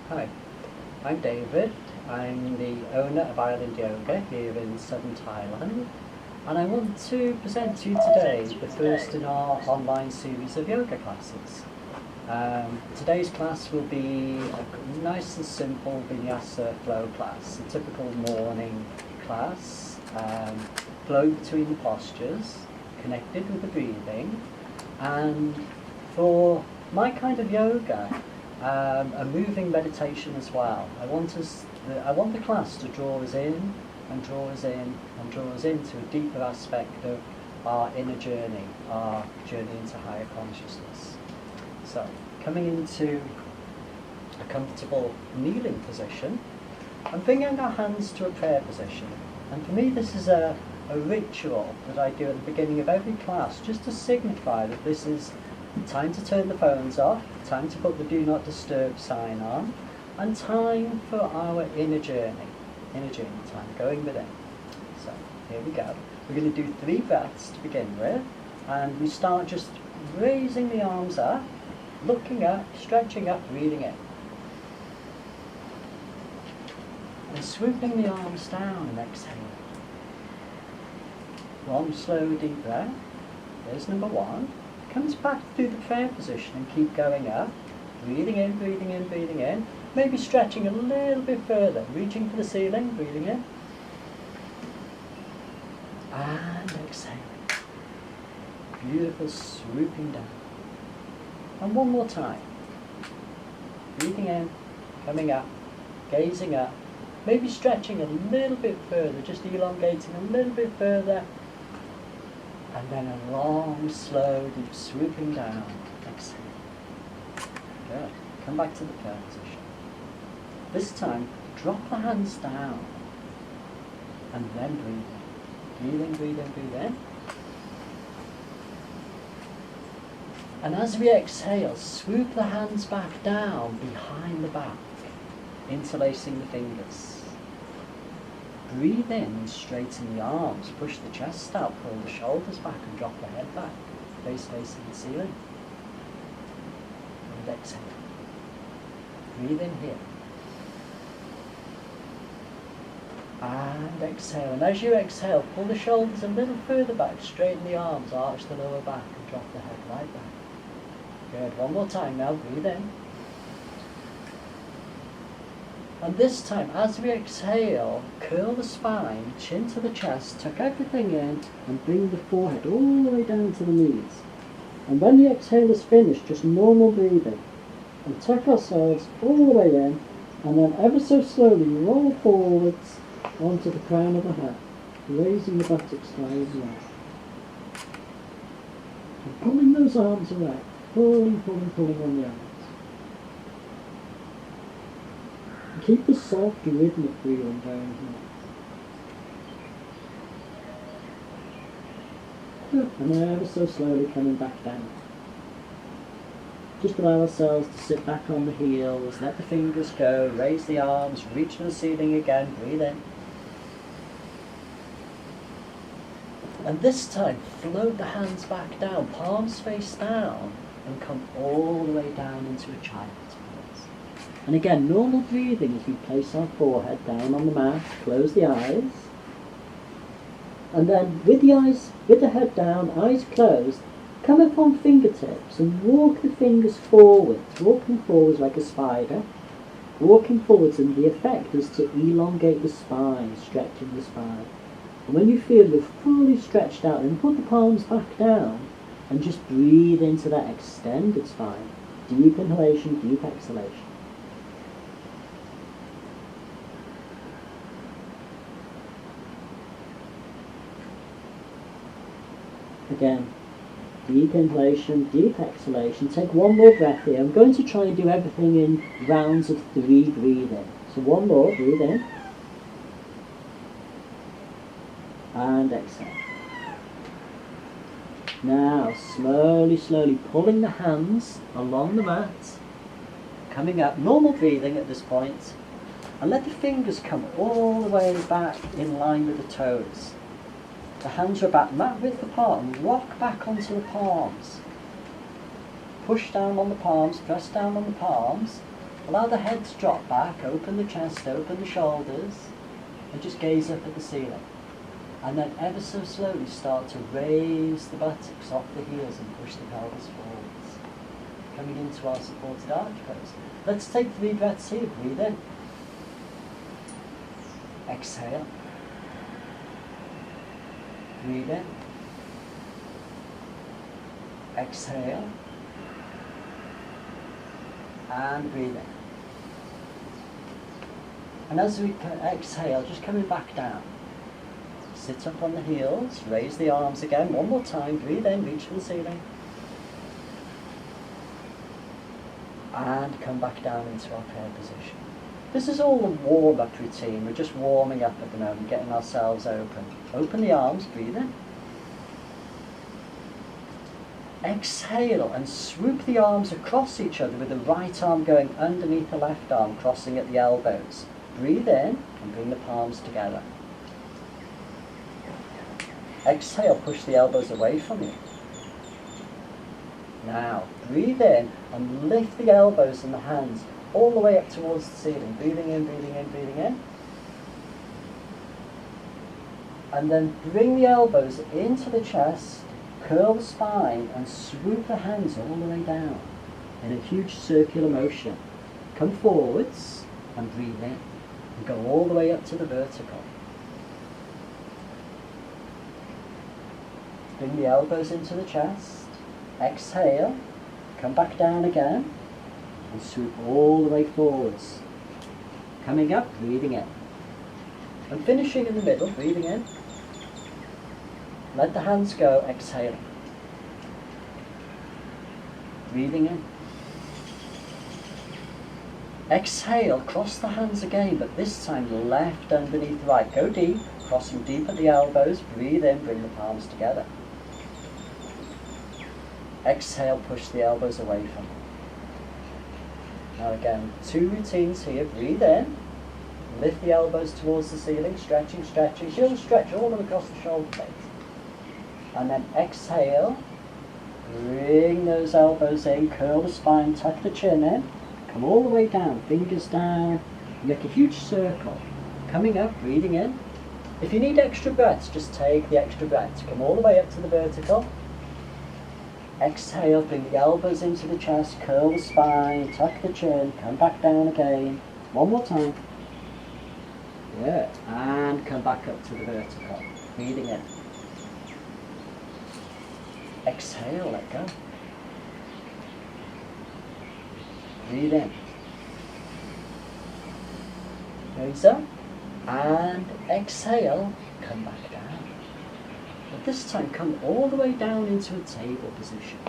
Hi, I'm David. I'm the owner of Island Yoga here in southern Thailand, and I want to present to you today the first in our online series of yoga classes. Today's class will be a nice and simple vinyasa flow class, a typical morning class, flow between the postures, connected with the breathing, and for my kind of yoga, a moving meditation as well. I want the class to draw us in and draw us in and draw us into a deeper aspect of our inner journey, our journey into higher consciousness. So, coming into a comfortable kneeling position and bringing our hands to a prayer position. And for me, this is a ritual that I do at the beginning of every class, just to signify that this is time to turn the phones off, time to put the do not disturb sign on, and time for our inner journey time, going within. So here we go. We're going to do 3 breaths to begin with, and we start just raising the arms up, looking up, stretching up, breathing in. And swooping the arms down and exhaling. 1 slow deep breath. There's number 1. Comes back through the prayer position and keep going up. Breathing in, breathing in, breathing in. Maybe stretching a little bit further. Reaching for the ceiling, breathing in. And exhaling. Beautiful, swooping down. And 1 more time. Breathing in, coming up, gazing up. Maybe stretching a little bit further, just elongating a little bit further. And then a long, slow, deep swooping down. Exhale. Good. Come back to the prayer position. This time, drop the hands down. And then breathe in. Breathe in, breathe in, breathe in. And as we exhale, swoop the hands back down behind the back, interlacing the fingers. Breathe in and straighten the arms, push the chest out, pull the shoulders back and drop the head back, face facing the ceiling. And exhale. Breathe in here. And exhale. And as you exhale, pull the shoulders a little further back, straighten the arms, arch the lower back and drop the head right back. Good. 1 more time now. Breathe in. And this time, as we exhale, curl the spine, chin to the chest, tuck everything in, and bring the forehead all the way down to the knees. And when the exhale is finished, just normal breathing. And tuck ourselves all the way in, and then ever so slowly roll forwards onto the crown of the head, raising the buttocks high as well. And pulling those arms away, pulling on the arms. Keep the soft rhythmic breathing going here. And then ever so slowly coming back down. Just allow ourselves to sit back on the heels, let the fingers go, raise the arms, reach for the ceiling again, breathe in. And this time, float the hands back down, palms face down, and come all the way down into a child's pose. And again, normal breathing as we place our forehead down on the mat, close the eyes. And then with the head down, eyes closed, come upon fingertips and walk the fingers forwards, walking forwards like a spider. Walking forwards, and the effect is to elongate the spine, stretching the spine. And when you feel you're fully stretched out, then put the palms back down and just breathe into that extended spine. Deep inhalation, deep exhalation. Again, deep inhalation, deep exhalation. Take 1 more breath here. I'm going to try and do everything in rounds of 3 breathing. So 1 more, breathe in. And exhale. Now, slowly pulling the hands along the mat. Coming up, normal breathing at this point. And let the fingers come all the way back in line with the toes. The hands are about mat width apart and rock back onto the palms. Push down on the palms, press down on the palms, Allow the head to drop back, open the chest, open the shoulders, and just gaze up at the ceiling. And then ever so slowly start to raise the buttocks off the heels and push the pelvis forwards. Coming into our supported arch pose. Let's take 3 breaths here. Breathe in. Exhale. Breathe in. Exhale. And breathe in. And as we exhale, just coming back down. Sit up on the heels, raise the arms again. One more time, breathe in, reach for the ceiling. And come back down into our prayer position. This is all a warm-up routine. We're just warming up at the moment, getting ourselves open. Open the arms, breathe in. Exhale and swoop the arms across each other with the right arm going underneath the left arm, crossing at the elbows. Breathe in and bring the palms together. Exhale, push the elbows away from you. Now, breathe in and lift the elbows and the hands all the way up towards the ceiling. Breathing in, breathing in, breathing in. And then bring the elbows into the chest, curl the spine and swoop the hands all the way down in a huge circular motion. Come forwards and breathe in and go all the way up to the vertical. Bring the elbows into the chest, exhale, come back down again and swoop all the way forwards. Coming up, breathing in. And finishing in the middle, breathing in. Let the hands go, exhaling. Breathing in. Exhale, cross the hands again, but this time left underneath right. Go deep, crossing deep at the elbows. Breathe in, bring the palms together. Exhale, push the elbows away from you. Now again, 2 routines here. Breathe in, lift the elbows towards the ceiling, stretching, stretching. You'll stretch all the way across the shoulder blades. And then exhale, bring those elbows in, curl the spine, tuck the chin in, come all the way down, fingers down, make a huge circle. Coming up, breathing in. If you need extra breaths, just take the extra breaths. Come all the way up to the vertical. Exhale, bring the elbows into the chest, curl the spine, tuck the chin, come back down again. One more time. Good. And come back up to the vertical. Breathing in. Exhale, let go. Breathe in. Raise up. And exhale, come back down. But this time come all the way down into a table position.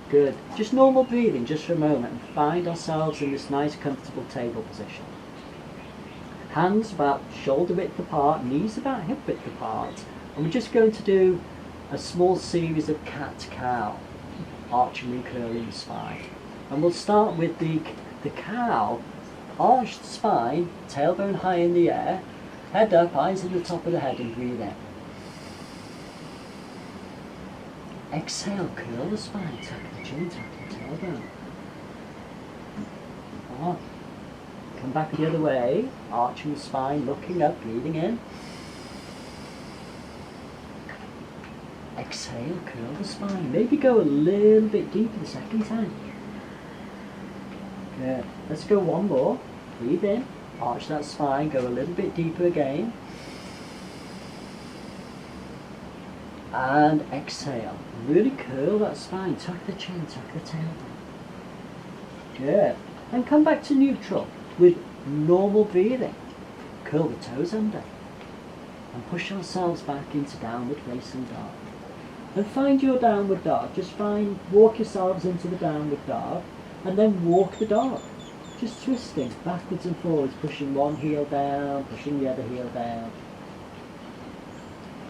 Good. Just normal breathing just for a moment and find ourselves in this nice comfortable table position. Hands about shoulder width apart, knees about hip width apart. And we're just going to do a small series of cat-cow, arching and curling the spine. And we'll start with the cow. Arch the spine, tailbone high in the air, head up, eyes in the top of the head and breathe in. Exhale, curl the spine, tuck the chin, tuck the tailbone. On. Come back the other way, arching the spine, looking up, breathing in. Exhale, curl the spine. Maybe go a little bit deeper the second time. Good. Let's go one more. Breathe in, arch that spine, go a little bit deeper again. And exhale. Really curl that spine, tuck the chin, tuck the tailbone. Good. And come back to neutral with normal breathing. Curl the toes under. And push ourselves back into downward facing dog. And find your downward dog. Just walk yourselves into the downward dog. And then walk the dog. Just twisting backwards and forwards, pushing one heel down, pushing the other heel down.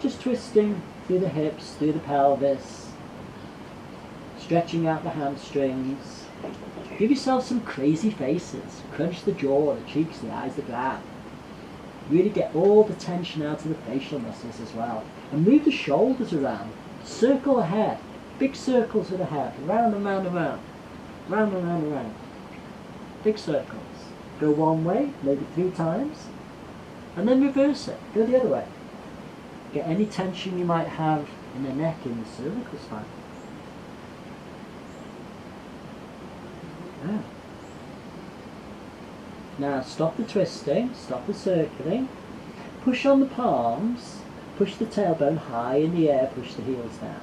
Just twisting through the hips, through the pelvis, stretching out the hamstrings. Give yourself some crazy faces. Crunch the jaw, the cheeks, the eyes, the brow. Really get all the tension out of the facial muscles as well. And move the shoulders around. Circle the head. Big circles with the head. Round and round and round. Round and round and round. big circles. Go one way, maybe 3 times, and then reverse it. Go the other way. Get any tension you might have in the neck, in the cervical spine. Yeah. Now stop the twisting, stop the circling. Push on the palms, push the tailbone high in the air, push the heels down.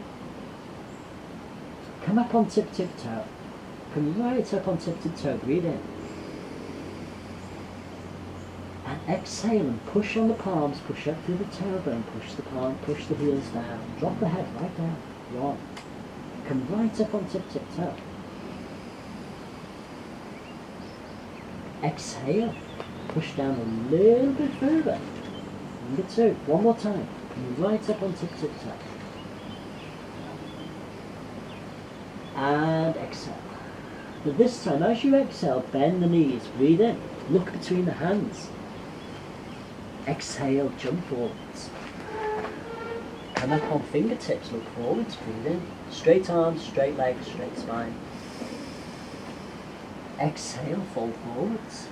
Come up on tip-tip-toe. Come right up on tip-tip-toe, breathe in. And exhale and push on the palms, push up through the tailbone, push the palm, push the heels down. Drop the head right down. 1. Come right up on tip-tip-toe. Exhale, push down a little bit further. Number 2, one more time. Come right up on tip-tip-toe. And exhale. But this time, as you exhale, bend the knees, breathe in, look between the hands. Exhale, jump forwards. Come up on fingertips, look forwards, breathe in. Straight arms, straight legs, straight spine. Exhale, fold forwards.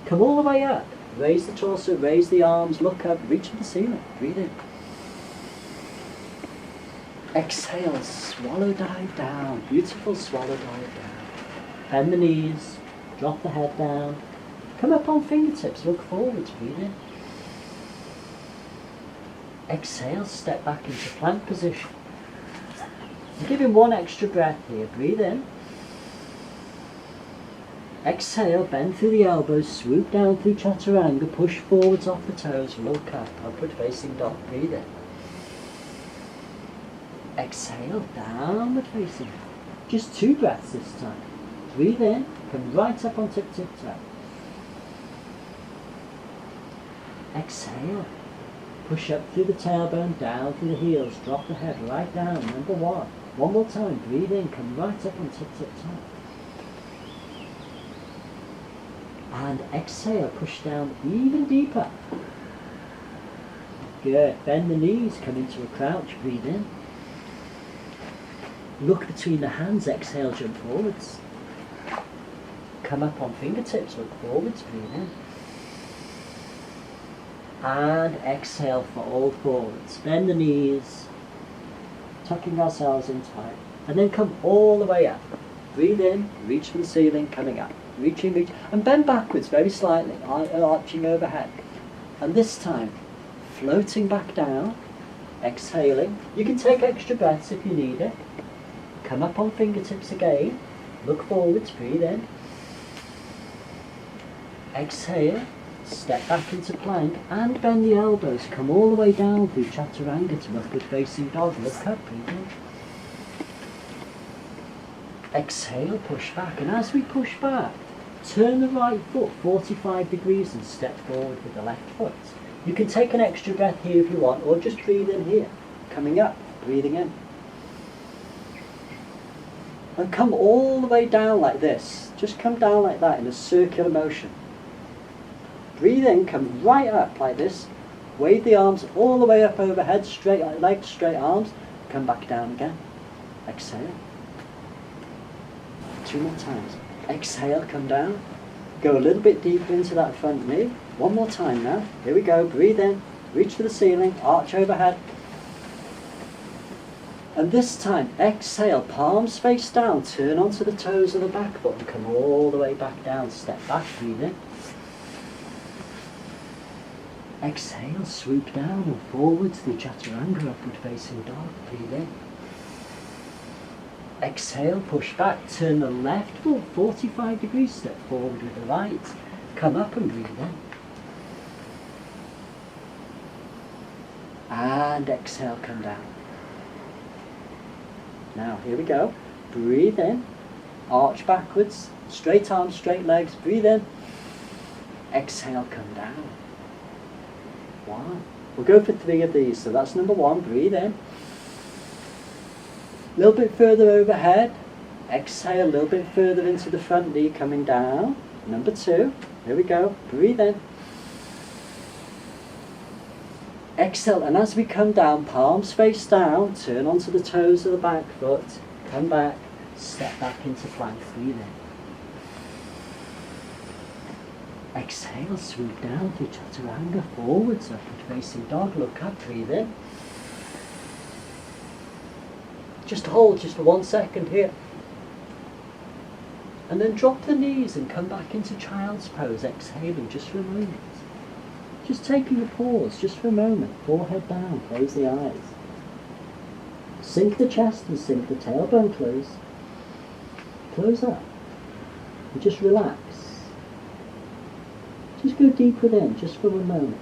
Come all the way up. Raise the torso, raise the arms, look up, reach for the ceiling, breathe in. Exhale, swallow dive down. Beautiful swallow dive down. Bend the knees, drop the head down. Come up on fingertips, look forwards, breathe in. Exhale, step back into plank position. Give him one extra breath here, breathe in. Exhale, bend through the elbows, swoop down through chaturanga, push forwards off the toes, look up, upward facing dog, breathe in. Exhale, downward facing. Just 2 breaths this time. Breathe in, come right up on tip-tip-toe. Exhale, push up through the tailbone, down through the heels, drop the head right down, number 1. One more time, breathe in, come right up on tip-tip-toe. And exhale, push down even deeper. Good, bend the knees, come into a crouch, breathe in. Look between the hands, exhale, jump forwards. Come up on fingertips, look forwards, breathe in. And exhale, fold forwards. Bend the knees, tucking ourselves in tight. And then come all the way up. Breathe in, reach for the ceiling, coming up. Reaching, and bend backwards very slightly, arching overhead. And this time, floating back down, exhaling. You can take extra breaths if you need it. Come up on fingertips again, look forwards, breathe in. Exhale, step back into plank and bend the elbows. Come all the way down through chaturanga to upward facing dog. Look up, breathe in. Exhale, push back, and as we push back, turn the right foot 45 degrees and step forward with the left foot. You can take an extra breath here if you want, or just breathe in here. Coming up, breathing in. And come all the way down like this. Just come down like that in a circular motion. Breathe in, come right up like this. Wave the arms all the way up overhead, straight legs, straight arms. Come back down again. Exhale. 2 more times. Exhale, come down. Go a little bit deeper into that front knee. 1 more time now. Here we go. Breathe in. Reach for the ceiling. Arch overhead. And this time, exhale. Palms face down. Turn onto the toes of the back foot and come all the way back down. Step back. Breathe in. Exhale. Swoop down and forwards through chaturanga, upward facing dog. Breathe in. Exhale, push back, turn the left foot 45 degrees, step forward with the right, come up and breathe in. And exhale, come down. Now, here we go. Breathe in, arch backwards, straight arms, straight legs, breathe in. Exhale, come down. 1. We'll go for 3 of these, so that's number 1, breathe in. A little bit further overhead, exhale a little bit further into the front knee, coming down. Number 2, here we go, breathe in. Exhale, and as we come down, palms face down, turn onto the toes of the back foot, come back, step back into plank, breathe in. Exhale, swoop down through chaturanga, forwards, upward facing dog, look up, breathe in. Just hold just for 1 second here. And then drop the knees and come back into child's pose, exhaling just for a moment. Just taking a pause, just for a moment, forehead down, close the eyes. Sink the chest and sink the tailbone close. Close up. And just relax. Just go deep within, just for a moment.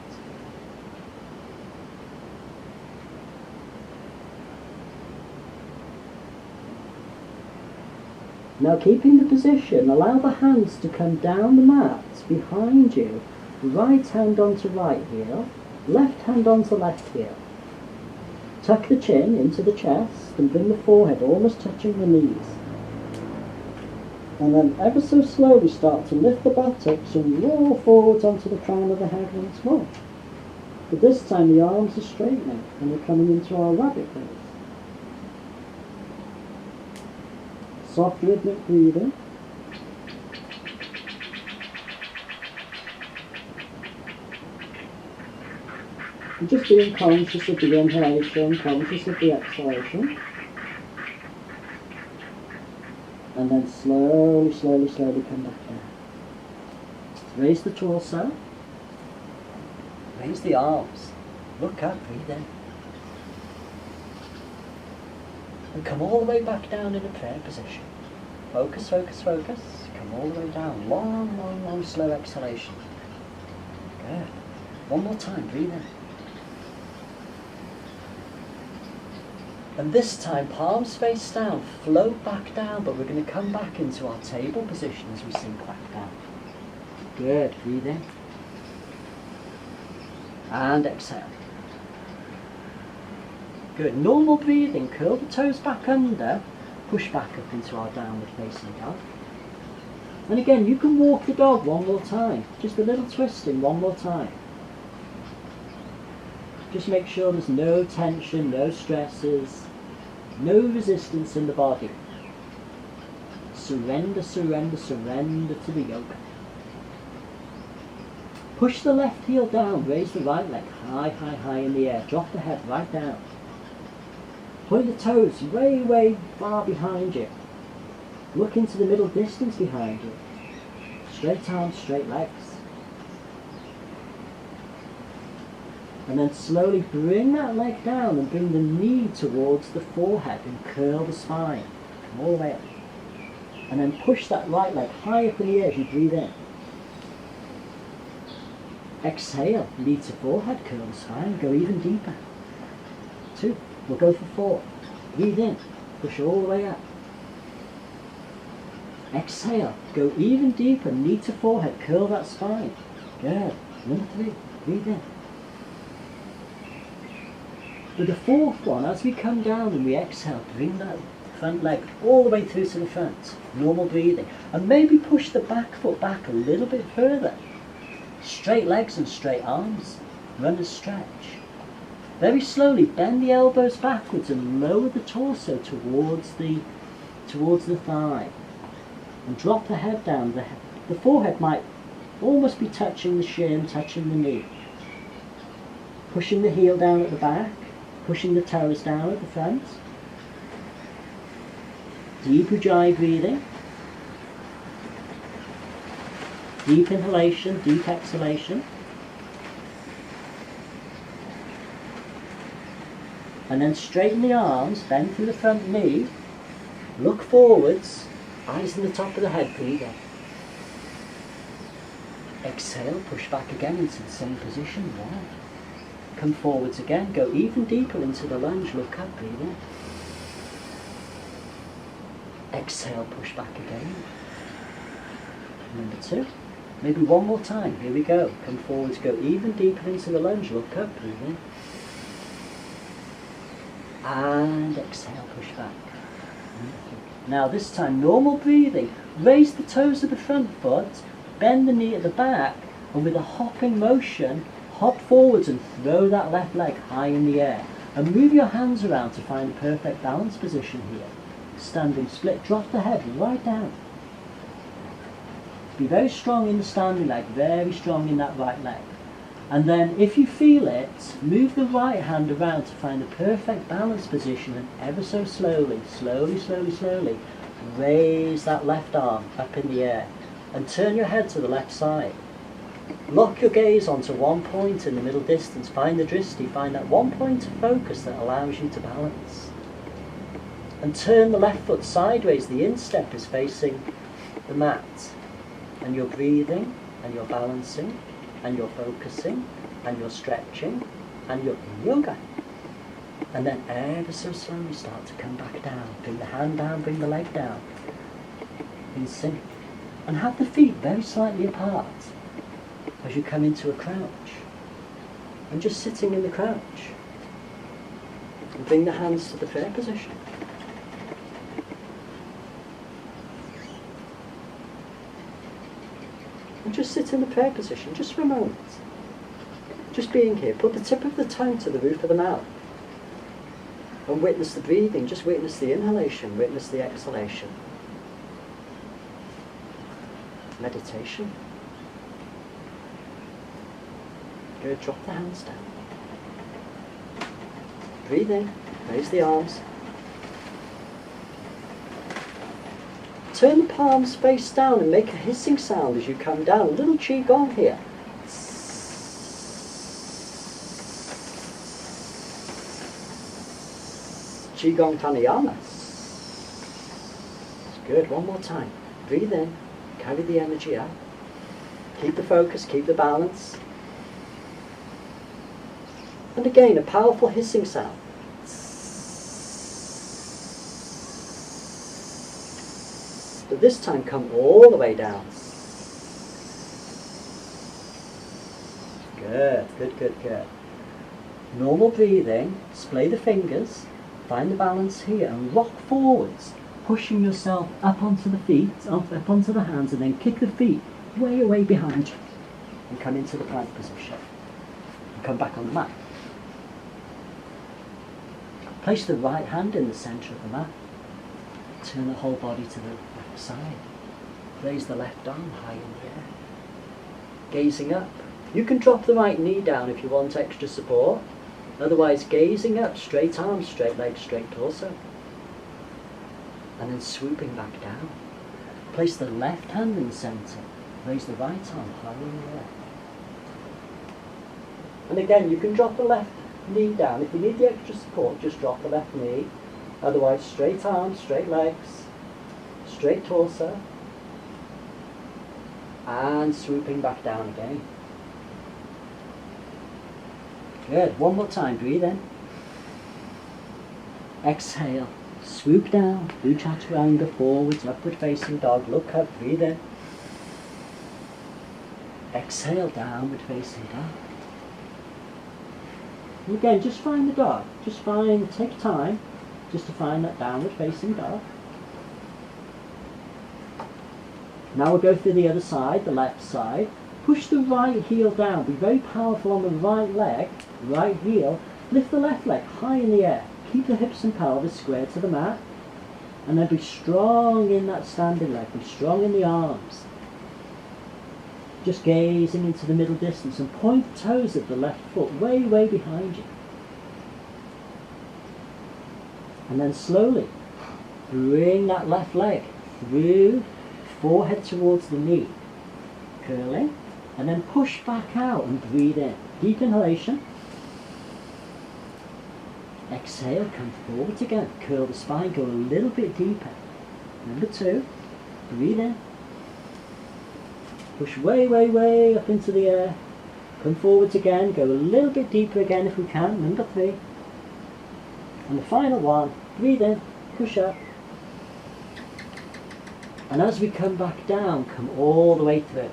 Now keeping the position, allow the hands to come down the mat behind you. Right hand onto right heel, left hand onto left heel. Tuck the chin into the chest and bring the forehead almost touching the knees. And then ever so slowly start to lift the buttocks and roll forwards onto the crown of the head once more. But this time the arms are straightening and we're coming into our rabbit pose. Soft rhythmic breathing. And just being conscious of the inhalation, conscious of the exhalation. And then slowly, slowly, slowly come back down. Raise the torso. Raise the arms. Look up, breathe in. And come all the way back down in a prayer position. Focus, focus, focus. Come all the way down. Long, long, long, slow exhalation. Good. One more time, breathe in. And this time, palms face down, float back down, but we're going to come back into our table position as we sink back down. Good, breathe in. And exhale. Good, normal breathing, curl the toes back under, push back up into our downward facing dog. And again, you can walk the dog one more time, just a little twisting one more time. Just make sure there's no tension, no stresses, no resistance in the body. Surrender, surrender, surrender to the yoga. Push the left heel down, raise the right leg high, high, high in the air. Drop the head right down. Point the toes way, way far behind you. Look into the middle distance behind you. Straight arms, straight legs. And then slowly bring that leg down and bring the knee towards the forehead and curl the spine. Come all the way up. And then push that right leg high up in the air as you breathe in. Exhale, knee to forehead, curl the spine, go even deeper. 2, we'll go for 4. Breathe in, push all the way up. Exhale, go even deeper, knee to forehead, curl that spine. Good. Number 3, breathe in. With the 4th one, as we come down and we exhale, bring that front leg all the way through to the front. Normal breathing. And maybe push the back foot back a little bit further. Straight legs and straight arms. Run and stretch. Very slowly bend the elbows backwards and lower the torso towards the thigh. And drop the head down. The forehead might almost be touching the shin, touching the knee. Pushing the heel down at the back. Pushing the toes down at the front. Deep Ujjayi breathing. Deep inhalation, deep exhalation. And then straighten the arms, bend through the front knee. Look forwards, eyes in the top of the head, breathe in. Exhale, push back again into the same position. 1. Come forwards again, go even deeper into the lunge, look up, breathe in. Exhale, push back again. Number 2. Maybe one more time, here we go. Come forwards, go even deeper into the lunge, look up, breathe in. And exhale, push back. Now this time, normal breathing. Raise the toes of the front foot, bend the knee at the back, and with a hopping motion, hop forwards and throw that left leg high in the air. And move your hands around to find a perfect balance position here. Standing split, drop the head right down. Be very strong in the standing leg, very strong in that right leg. And then if you feel it, move the right hand around to find the perfect balance position, and ever so slowly, raise that left arm up in the air and turn your head to the left side. Lock your gaze onto one point in the middle distance. Find the drishti, find that one point of focus that allows you to balance. And turn the left foot sideways. The instep is facing the mat. And you're breathing, and you're balancing, and you're focusing, and you're stretching, and you're in yoga. And then ever so slowly start to come back down. Bring the hand down, bring the leg down. In sync. And have the feet very slightly apart as you come into a crouch. And just sitting in the crouch. And bring the hands to the prayer position. And just sit in the prayer position, just for a moment. Just being here. Put the tip of the tongue to the roof of the mouth. And witness the breathing. Just witness the inhalation, witness the exhalation. Meditation. Good, drop the hands down. Breathe in, raise the arms. Turn the palms face down and make a hissing sound as you come down. A little qigong here. Qigong pranayama. Good, one more time. Breathe in, carry the energy out. Keep the focus, keep the balance. And again, a powerful hissing sound. But this time come all the way down. Good, good, good, good. Normal breathing, splay the fingers, find the balance here and rock forwards, pushing yourself up onto the feet, up onto the hands, and then kick the feet way away behind you and come into the plank position. And come back on the mat. Place the right hand in the centre of the mat. Turn the whole body to the left side. Raise the left arm high in the air. Gazing up. You can drop the right knee down if you want extra support. Otherwise, gazing up, straight arms, straight legs, straight torso. And then swooping back down. Place the left hand in the centre. Raise the right arm high in the air. And again, you can drop the left knee down. If you need the extra support, just drop the left knee. Otherwise, straight arms, straight legs, straight torso. And swooping back down again. Good. One more time. Breathe in. Exhale. Swoop down. Do chaturanga forwards, upward facing dog. Look up. Breathe in. Exhale. Downward facing dog. And again, just find the dog. Just find, take time just to find that downward facing dog. Now we'll go through the other side, the left side. Push the right heel down. Be very powerful on the right leg, right heel. Lift the left leg high in the air. Keep the hips and pelvis square to the mat. And then be strong in that standing leg. Be strong in the arms. Just gazing into the middle distance and point the toes of the left foot way, way behind you. And then slowly bring that left leg through, forehead towards the knee. Curling. And then push back out and breathe in. Deep inhalation. Exhale, come forward again. Curl the spine, go a little bit deeper. Number 2. Breathe in. Push way, way, way up into the air. Come forwards again, go a little bit deeper again if we can. Number 3. And the final one, breathe in, push up. And as we come back down, come all the way through.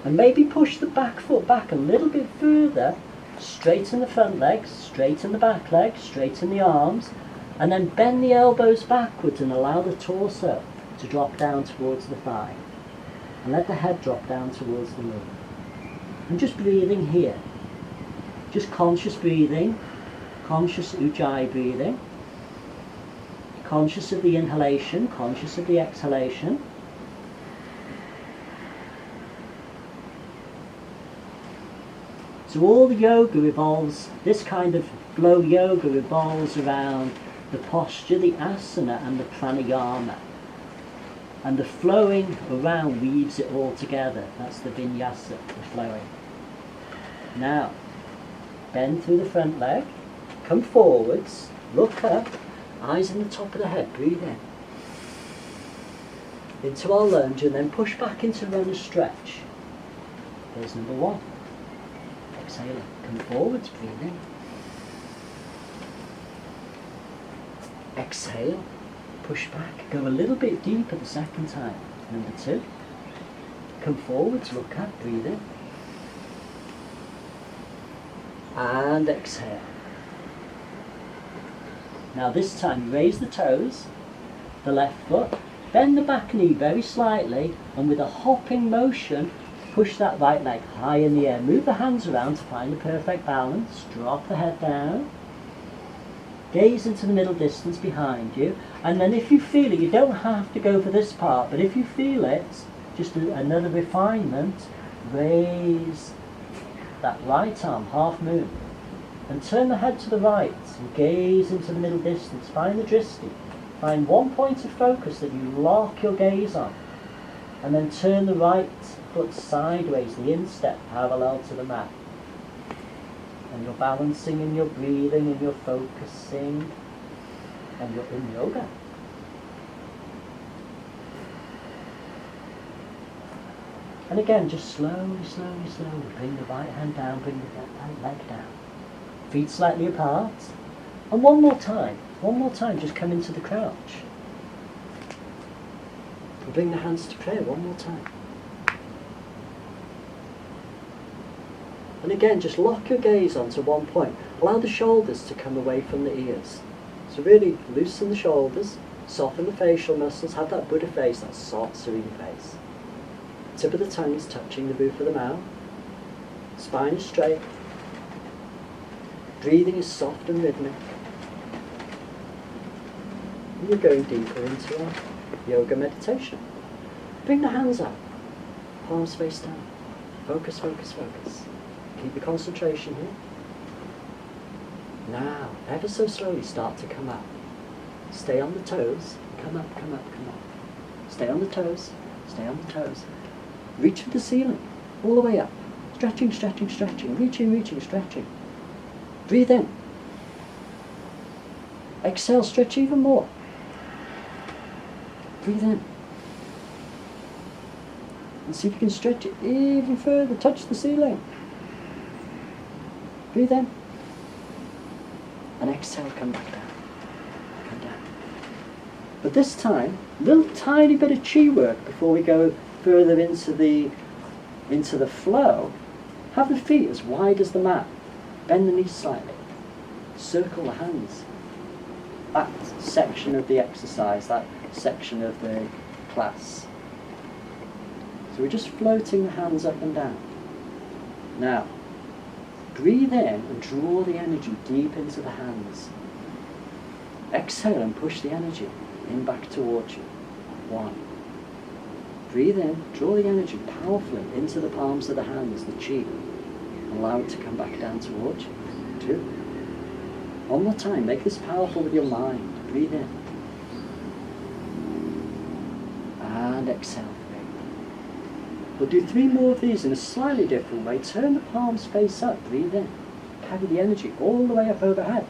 And maybe push the back foot back a little bit further. Straighten the front legs, straighten the back legs, straighten the arms. And then bend the elbows backwards and allow the torso to drop down towards the thigh. And let the head drop down towards the knee. And just breathing here. Just conscious breathing. Conscious ujjayi breathing. Conscious of the inhalation, conscious of the exhalation. So all the yoga revolves, this kind of flow yoga revolves around the posture, the asana and the pranayama. And the flowing around weaves it all together. That's the vinyasa, the flowing. Now, bend through the front leg, come forwards, look up, eyes in the top of the head, breathe in. Into our lunge and then push back into runner's stretch. Here's number one. Exhale, come forwards, breathe in. Exhale, push back, go a little bit deeper the second time. Number two. Come forwards, look up, breathe in. And exhale. Now this time raise the toes, the left foot, bend the back knee very slightly, and with a hopping motion, push that right leg high in the air. Move the hands around to find the perfect balance. Drop the head down. Gaze into the middle distance behind you. And then if you feel it, you don't have to go for this part, but if you feel it, just another refinement, raise that right arm, half moon. And turn the head to the right and gaze into the middle distance. Find the drishti. Find one point of focus that you lock your gaze on. And then turn the right foot sideways, the instep parallel to the mat. And you're balancing and you're breathing and you're focusing and you're in yoga. And again, just slowly, slowly, slowly bring the right hand down, bring the right leg down. Feet slightly apart. And one more time, just come into the crouch. And bring the hands to prayer one more time. And again, just lock your gaze onto one point. Allow the shoulders to come away from the ears. So really loosen the shoulders, soften the facial muscles, have that Buddha face, that soft, serene face. Tip of the tongue is touching the roof of the mouth. Spine is straight. Breathing is soft and rhythmic. And you're going deeper into our yoga meditation. Bring the hands up. Palms face down. Focus, focus, focus. Keep your concentration here. Now, ever so slowly start to come up. Stay on the toes. Come up, come up, come up. Stay on the toes. Stay on the toes. Reach for the ceiling. All the way up. Stretching, stretching, stretching. Reaching, reaching, stretching. Breathe in. Exhale, stretch even more. Breathe in. And see if you can stretch it even further. Touch the ceiling. Breathe in. And exhale, come back down. Come down. But this time, a little tiny bit of chi work before we go further into the flow. Have the feet as wide as the mat. Bend the knees slightly. Circle the hands. That section of the exercise, that section of the class. So we're just floating the hands up and down. Now, breathe in and draw the energy deep into the hands. Exhale and push the energy in back towards you. 1. Breathe in, draw the energy powerfully into the palms of the hands, the chi. Allow it to come back down towards you. 2. One more time, make this powerful with your mind. Breathe in. And exhale. 3. We'll do 3 more of these in a slightly different way. Turn the palms face up, breathe in. Carry the energy all the way up overhead.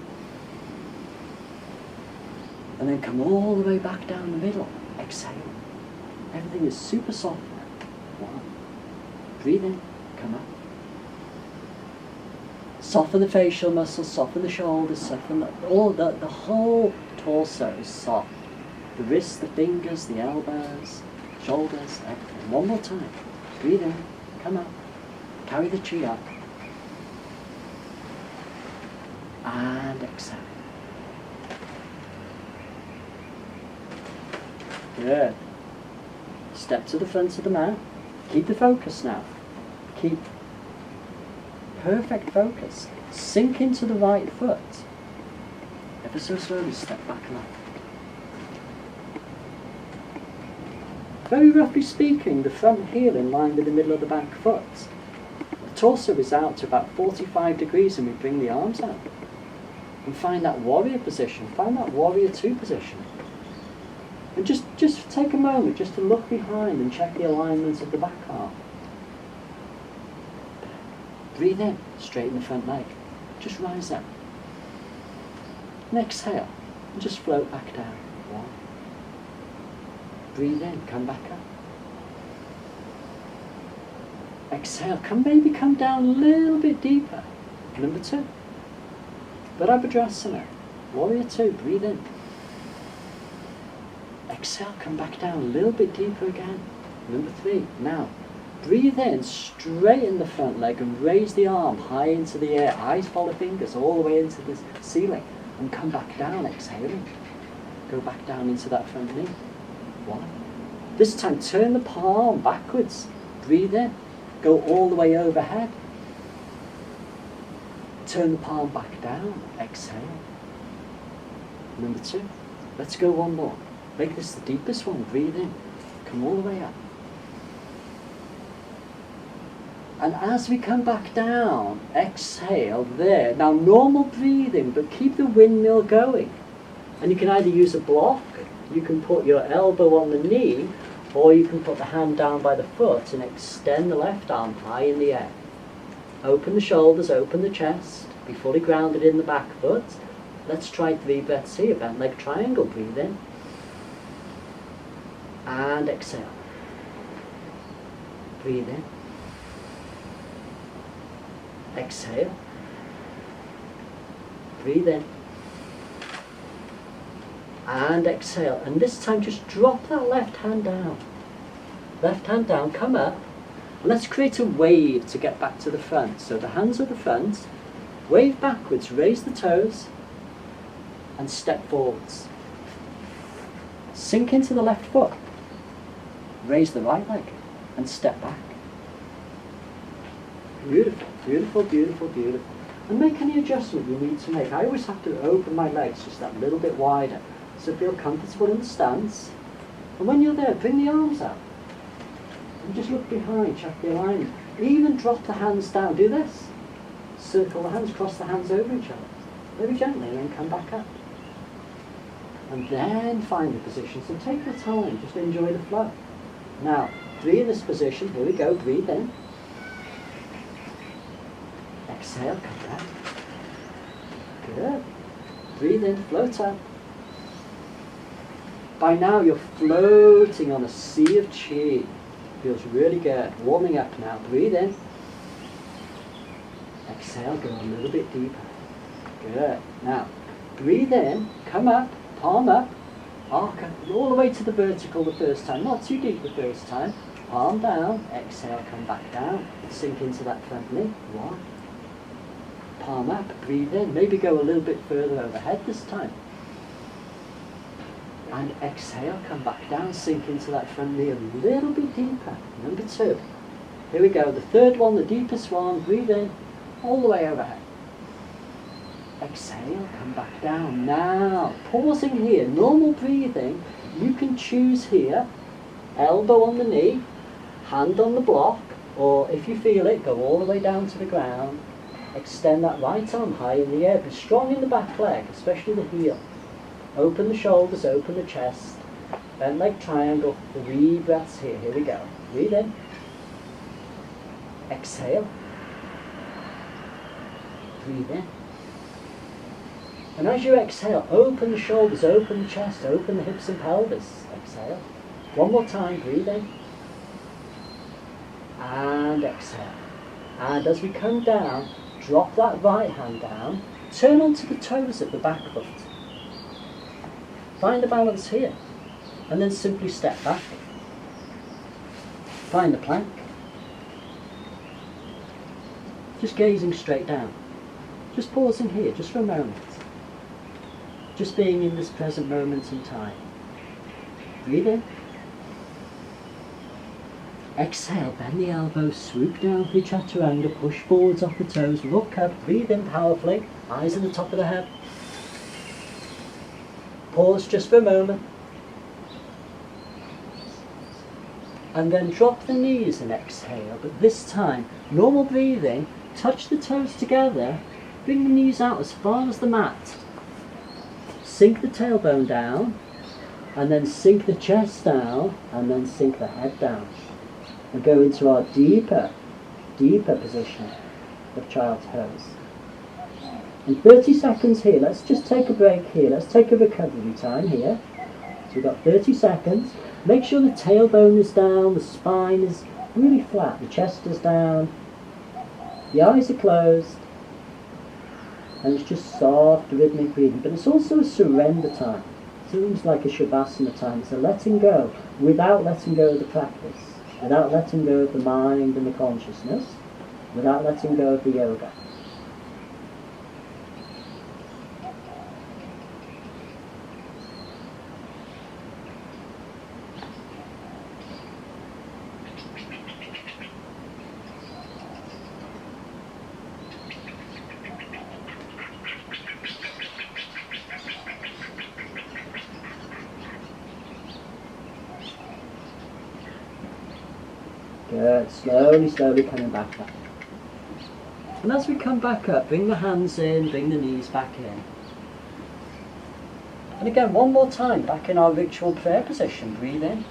And then come all the way back down the middle. Exhale. Everything is super soft now. 1. Breathe in, come up. Soften the facial muscles, soften the shoulders, soften the whole torso is soft. The wrists, the fingers, the elbows, shoulders, everything. One more time. Breathe in, come up. Carry the chi up. And exhale. Good. Step to the front of the mat. Keep the focus now. Keep perfect focus. Sink into the right foot. Ever so slowly step back and up. Very roughly speaking, the front heel in line with the middle of the back foot. The torso is out to about 45 degrees and we bring the arms out. And find that warrior position, find that warrior two position. And just take a moment just to look behind and check the alignment of the back arm. Breathe in, straighten the front leg. Just rise up. And exhale, and just float back down. One. Breathe in, come back up. Exhale, maybe come down a little bit deeper. Number two. Virabhadrasana, warrior two, breathe in. Exhale, come back down a little bit deeper again. Number three. Now, breathe in, straighten the front leg and raise the arm high into the air. Eyes follow fingers all the way into the ceiling. And come back down, exhaling. Go back down into that front knee. One. This time, turn the palm backwards. Breathe in. Go all the way overhead. Turn the palm back down. Exhale. Number two. Let's go one more. Make this the deepest one. Breathe in. Come all the way up. And as we come back down, exhale there. Now normal breathing, but keep the windmill going. And you can either use a block, you can put your elbow on the knee, or you can put the hand down by the foot and extend the left arm high in the air. Open the shoulders, open the chest, be fully grounded in the back foot. Let's try 3 breaths here. Bent leg triangle, breathe in. And exhale. Breathe in. Exhale. Breathe in. And exhale. And this time just drop that left hand down. Left hand down, come up. And let's create a wave to get back to the front. So the hands are the front. Wave backwards, raise the toes. And step forwards. Sink into the left foot. Raise the right leg. And step back. Beautiful, beautiful, beautiful, beautiful. And make any adjustment you need to make. I always have to open my legs just that little bit wider. So feel comfortable in the stance. And when you're there, bring the arms out. And just look behind, check the alignment. Even drop the hands down. Do this. Circle the hands, cross the hands over each other. Very gently, and then come back up. And then find the position. So take your time, just enjoy the flow. Now, be in this position. Here we go, breathe in. Exhale, come down. Good. Breathe in, float up. By now you're floating on a sea of chi. Feels really good. Warming up now. Breathe in. Exhale, go a little bit deeper. Good. Now, breathe in, come up, palm up, arc up, all the way to the vertical the first time. Not too deep the first time. Palm down, exhale, come back down. Sink into that front knee. 1. Palm up, breathe in. Maybe go a little bit further overhead this time. And exhale, come back down, sink into that front knee a little bit deeper. Number 2. Here we go. The third one, the deepest one. Breathe in, all the way overhead. Exhale, come back down. Now, pausing here, normal breathing. You can choose here, elbow on the knee, hand on the block, or if you feel it, go all the way down to the ground. Extend that right arm high in the air. Be strong in the back leg, especially the heel. Open the shoulders, open the chest. Bent leg triangle. 3 breaths here. Here we go. Breathe in. Exhale. Breathe in. And as you exhale, open the shoulders, open the chest, open the hips and pelvis. Exhale. One more time. Breathe in. And exhale. And as we come down, drop that right hand down. Turn onto the toes of the back foot. Find the balance here. And then simply step back. Find the plank. Just gazing straight down. Just pausing here, just for a moment. Just being in this present moment in time. Breathe in. Exhale, bend the elbows, swoop down through chaturanga, push forwards off the toes, look up, breathe in powerfully, eyes at the top of the head. Pause just for a moment. And then drop the knees and exhale, but this time, normal breathing, touch the toes together, bring the knees out as far as the mat. Sink the tailbone down, and then sink the chest down, and then sink the head down. And go into our deeper position of child's pose. And 30 seconds here, let's just take a break here, let's take a recovery time here. So we've got 30 seconds. Make sure the tailbone is down, the spine is really flat, the chest is down, the eyes are closed, and it's just soft, rhythmic breathing. But it's also a surrender time. It's almost like a Shavasana time. It's a letting go without letting go of the practice, without letting go of the mind and the consciousness, without letting go of the yoga. Good, slowly coming back up. And as we come back up, bring the hands in, bring the knees back in. And again, one more time, back in our ritual prayer position, breathe in,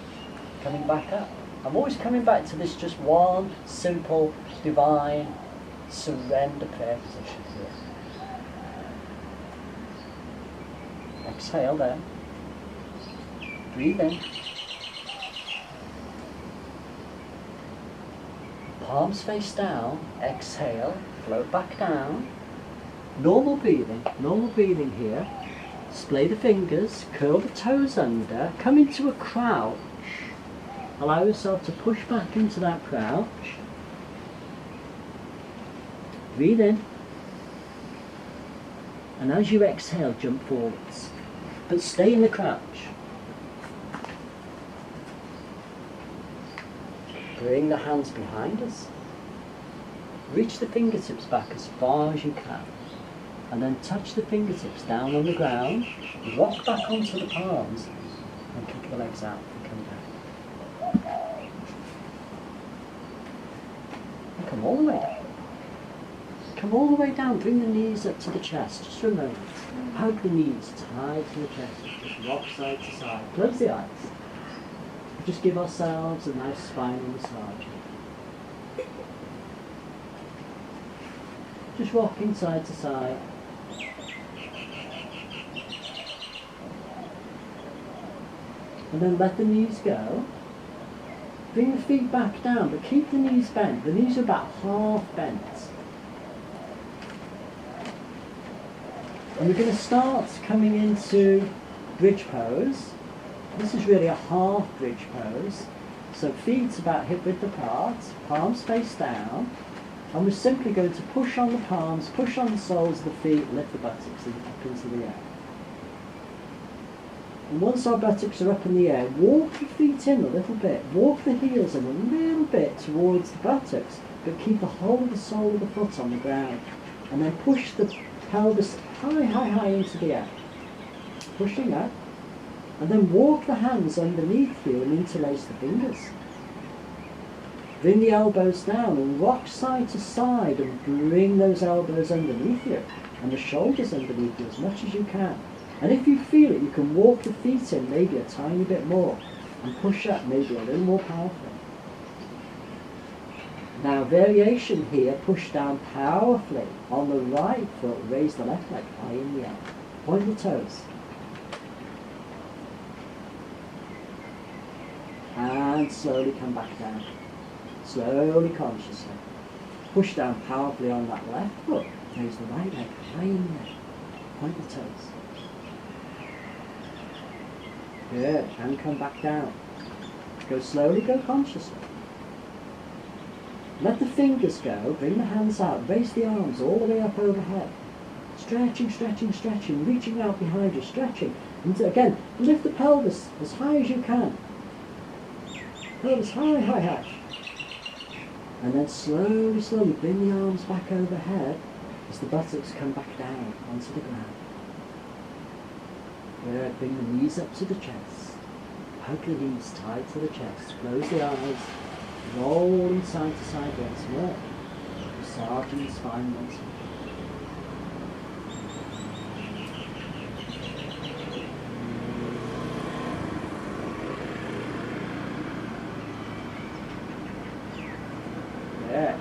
coming back up. I'm always coming back to this just one simple, divine, surrender prayer position here. Exhale there. Breathe in. Palms face down, exhale, float back down. Normal breathing here. Splay the fingers, curl the toes under, come into a crouch. Allow yourself to push back into that crouch. Breathe in. And as you exhale, jump forwards. But stay in the crouch. Bring the hands behind us. Reach the fingertips back as far as you can. And then touch the fingertips down on the ground. Rock back onto the palms. And kick the legs out and come down. And come all the way down. Come all the way down. Bring the knees up to the chest. Just for a moment. Hug the knees tight to the chest. Just rock side to side. Close the eyes. Just give ourselves a nice spinal massage. Just rocking side to side. And then let the knees go. Bring the feet back down, but keep the knees bent. The knees are about half bent. And we're going to start coming into bridge pose. This is really a half bridge pose. So feet about hip width apart, palms face down, and we're simply going to push on the palms, push on the soles of the feet, lift the buttocks up into the air. And once our buttocks are up in the air, walk the feet in a little bit, walk the heels in a little bit towards the buttocks, but keep the whole of the sole of the foot on the ground. And then push the pelvis high into the air. Pushing up. And then walk the hands underneath you and interlace the fingers. Bring the elbows down and rock side to side and bring those elbows underneath you and the shoulders underneath you as much as you can. And if you feel it, you can walk the feet in maybe a tiny bit more and push up maybe a little more powerfully. Now variation here, push down powerfully on the right foot, raise the left leg high in the air. Point the toes. And slowly come back down. Slowly, consciously. Push down powerfully on that left foot. Raise the right leg high in the air. Point the toes. Good. And come back down. Go slowly, go consciously. Let the fingers go. Bring the hands out. Raise the arms all the way up overhead. Stretching, stretching, stretching. Reaching out behind you. Stretching. And again, lift the pelvis as high as you can. Pelvis high. And then slowly bring the arms back overhead as the buttocks come back down onto the ground. Good. Bring the knees up to the chest. hug the knees tight to the chest, close the eyes, rolling side to side once more, massaging the spine once more. Yeah.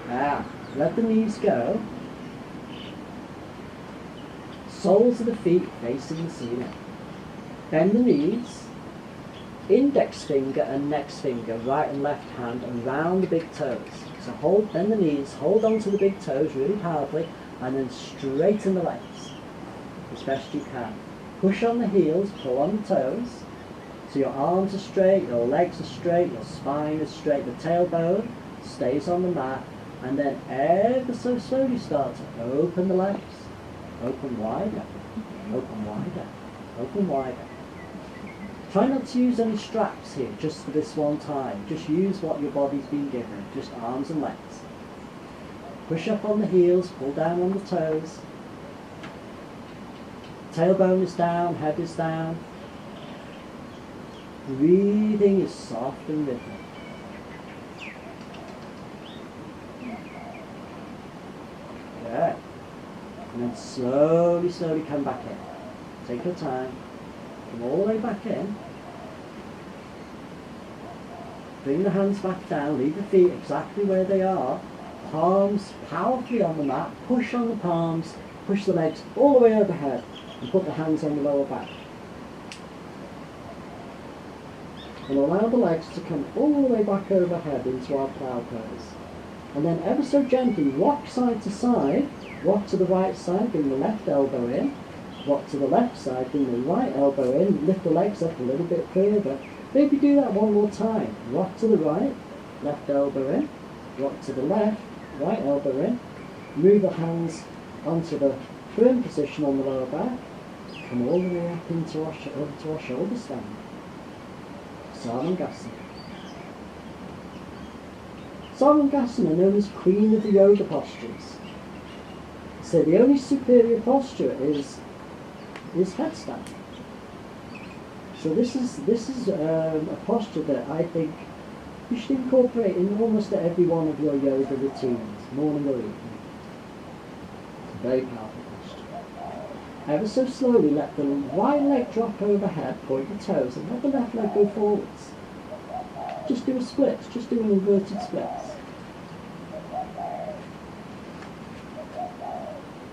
Now, let the knees go. Soles of the feet facing the ceiling. Bend the knees. Index finger and next finger, right and left hand, around the big toes. So bend the knees, hold on to the big toes really powerfully, and then straighten the legs as best you can. Push on the heels, pull on the toes. So your arms are straight, your legs are straight, your spine is straight, the tailbone stays on the mat, and then ever so slowly start to open the legs. Open wider, open wider, open wider. Try not to use any straps here, just for this one time. Just use what your body's been given, just arms and legs. Push up on the heels, pull down on the toes. Tailbone is down, head is down. Breathing is soft and rhythmic. Good. And then slowly, slowly come back in. Take your time. Come all the way back in. Bring the hands back down. Leave the feet exactly where they are. Palms powerfully on the mat. Push on the palms. Push the legs all the way overhead. And put the hands on the lower back. And allow the legs to come all the way back overhead into our plow pose. And then ever so gently rock side to side. Rock to the right side, bring the left elbow in. Rock to the left side, bring the right elbow in. Lift the legs up a little bit further. Maybe do that one more time. Rock to the right, left elbow in. Rock to the left, right elbow in. Move the hands onto the firm position on the lower back. Come all the way up into our shoulder stand. Sarvangasana. Sarvangasana, known as Queen of the Yoga postures. So the only superior posture is headstand. So this is a posture that I think you should incorporate in almost every one of your yoga routines, morning or evening. It's a very powerful posture. Ever so slowly let the right leg drop overhead, point the toes, and let the left leg go forwards. Just do a split, just do an inverted split.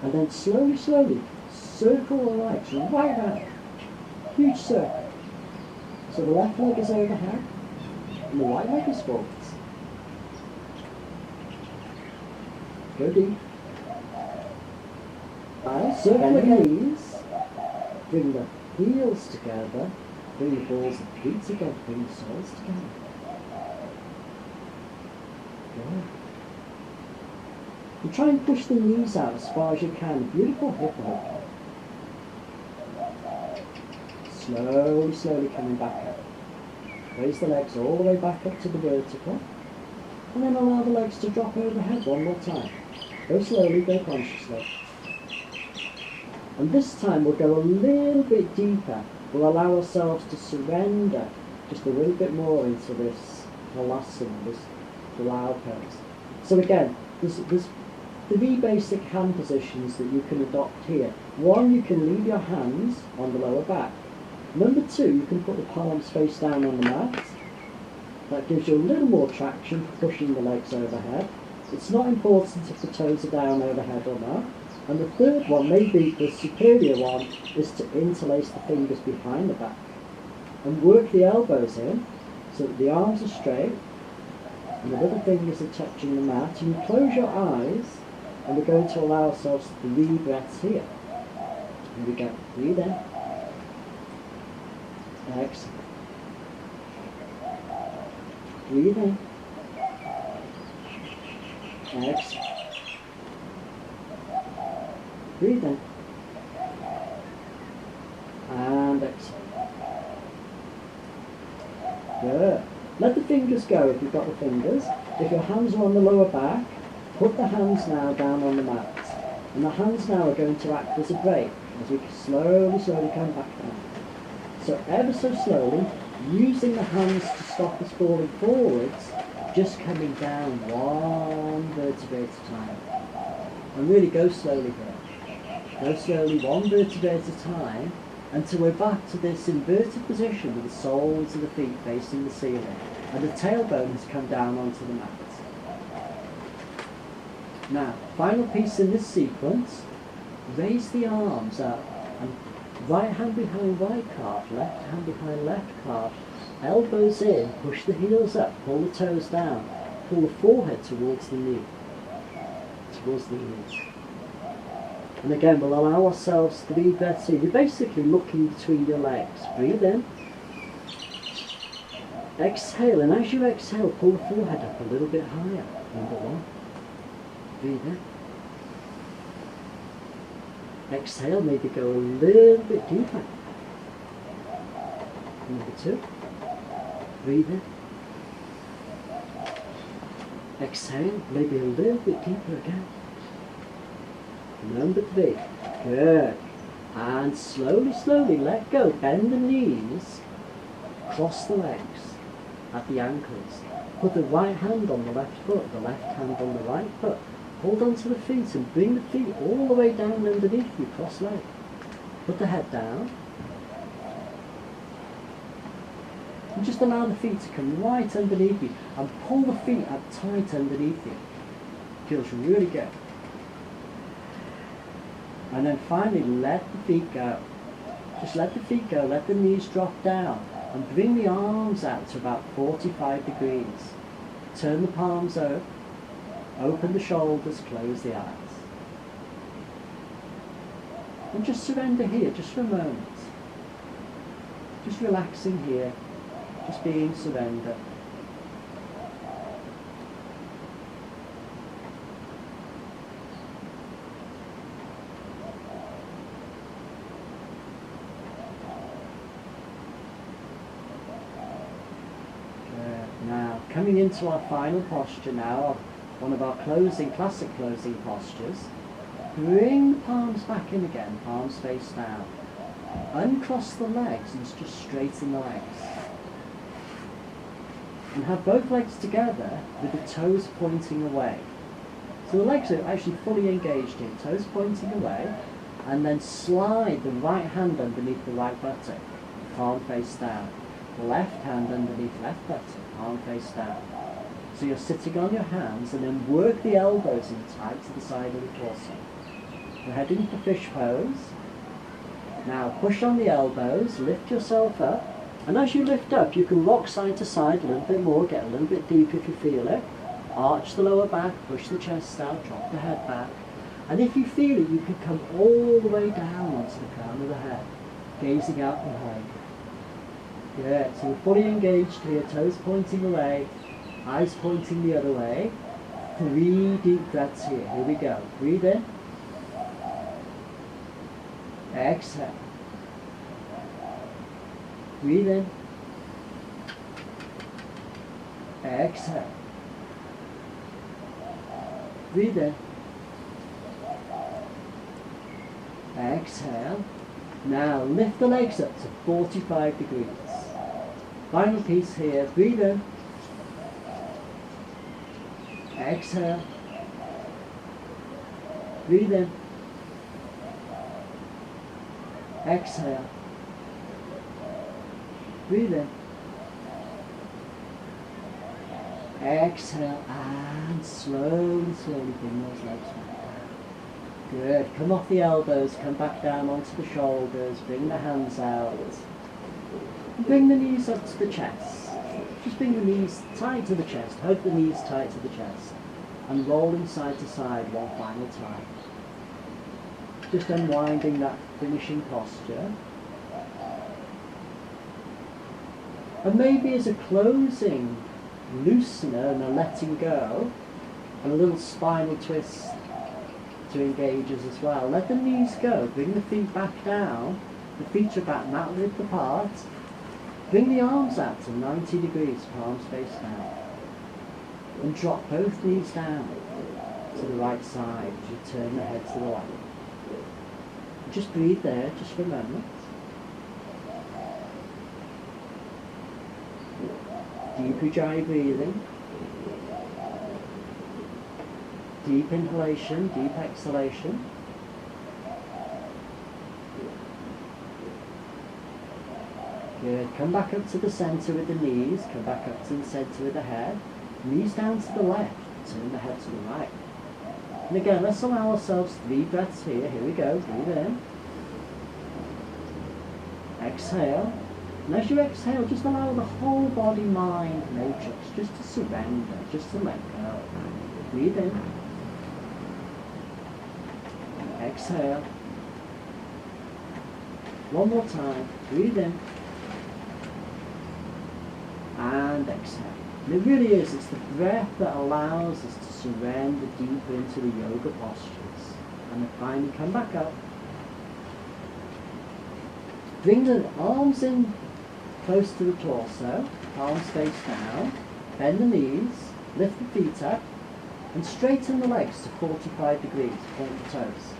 And then slowly, slowly, circle the legs right out. Huge circle. So the left leg is overhead, and the right leg is forwards. Go deep. Circle the knees. Bring the heels together. Bring the balls of the feet together. Bring the soles together. Good. And try and push the knees out as far as you can. Beautiful hip hop. Slowly, slowly coming back up. Raise the legs all the way back up to the vertical. And then allow the legs to drop overhead one more time. Go slowly, go consciously. And this time we'll go a little bit deeper. We'll allow ourselves to surrender just a little bit more into this halasana, this plow pose. So again, there's 3 basic hand positions that you can adopt here. 1, you can leave your hands on the lower back. Number 2, you can put the palms face down on the mat. That gives you a little more traction for pushing the legs overhead. It's not important if the toes are down overhead or not. And the third one, maybe the superior one, is to interlace the fingers behind the back. And work the elbows in so that the arms are straight and the little fingers are touching the mat. You can close your eyes, and we're going to allow ourselves 3 breaths here. Here we go. Breathe in. Exhale. Breathe in. Exhale. Breathe in. And exhale. Good. Let the fingers go if you've got the fingers. If your hands are on the lower back, put the hands now down on the mat. And the hands now are going to act as a brake as we slowly, slowly come back down. So ever so slowly, using the hands to stop us falling forwards, just coming down one vertebrae at a time. And really go slowly here. Go slowly one vertebrae at a time until we're back to this inverted position with the soles of the feet facing the ceiling and the tailbone has come down onto the mat. Now, final piece in this sequence, raise the arms up and right hand behind right calf, left hand behind left calf, elbows in, push the heels up, pull the toes down, pull the forehead towards the knee, towards the ears. And again, we'll allow ourselves 3 breaths in. You're basically looking between your legs. Breathe in. Exhale, and as you exhale, pull the forehead up a little bit higher. Number 1. Breathe in. Exhale, maybe go a little bit deeper. Number 2. Breathe in. Exhale, maybe a little bit deeper again. Number 3. Good. And slowly, slowly let go. Bend the knees. Cross the legs at the ankles. Put the right hand on the left foot, the left hand on the right foot. Hold on to the feet and bring the feet all the way down underneath you, cross leg. Put the head down. And just allow the feet to come right underneath you and pull the feet up tight underneath you. Feels really good. And then finally, let the feet go. Just let the feet go, let the knees drop down, and bring the arms out to about 45 degrees. Turn the palms up, open the shoulders, close the eyes. And just surrender here, just for a moment. Just relaxing here, just being surrender. Now, coming into our final posture now, one of our classic closing postures. Bring the palms back in again, palms face down. Uncross the legs and just straighten the legs. And have both legs together with the toes pointing away. So the legs are actually fully engaged here, toes pointing away, and then slide the right hand underneath the right buttock, palm face down. Left hand underneath left buttock, palm face down. So you're sitting on your hands and then work the elbows in tight to the side of the torso. We're heading for fish pose. Now push on the elbows, lift yourself up, and as you lift up you can rock side to side a little bit more, get a little bit deep if you feel it. Arch the lower back, push the chest out, drop the head back, and if you feel it you can come all the way down onto the crown of the head, gazing out behind. Good, so we're fully engaged here, toes pointing away, eyes pointing the other way. 3 deep breaths here. Here we go. Breathe in. Exhale. Breathe in. Exhale. Breathe in. Exhale. Now lift the legs up to 45 degrees. Final piece here. Breathe in. Exhale. Breathe in. Exhale. Breathe in. Exhale and slowly bring those legs back down. Good. Come off the elbows, come back down onto the shoulders, bring the hands out. Bring the knees up to the chest. Just bring the knees tight to the chest, hug the knees tight to the chest, and rolling side to side one final time. Just unwinding that finishing posture. And maybe as a closing loosener and a letting go, and a little spinal twist to engage us as well. Let the knees go, bring the feet back down, the feet are back mat width apart. Bring the arms out to 90 degrees, palms face down. And drop both knees down to the right side as you turn the head to the left. Just breathe there, just for a moment. Deep Ujjayi breathing. Deep inhalation, deep exhalation. Good. Come back up to the centre with the knees. Come back up to the centre with the head. Knees down to the left. Turn the head to the right. And again, let's allow ourselves 3 breaths here. Here we go. Breathe in. Exhale. And as you exhale, just allow the whole body-mind matrix just to surrender, just to let go. Breathe in. Exhale. One more time. Breathe in. And exhale. And it really is, it's the breath that allows us to surrender deeper into the yoga postures. And then finally come back up. Bring the arms in close to the torso, palms face down, bend the knees, lift the feet up, and straighten the legs to 45 degrees, point the toes.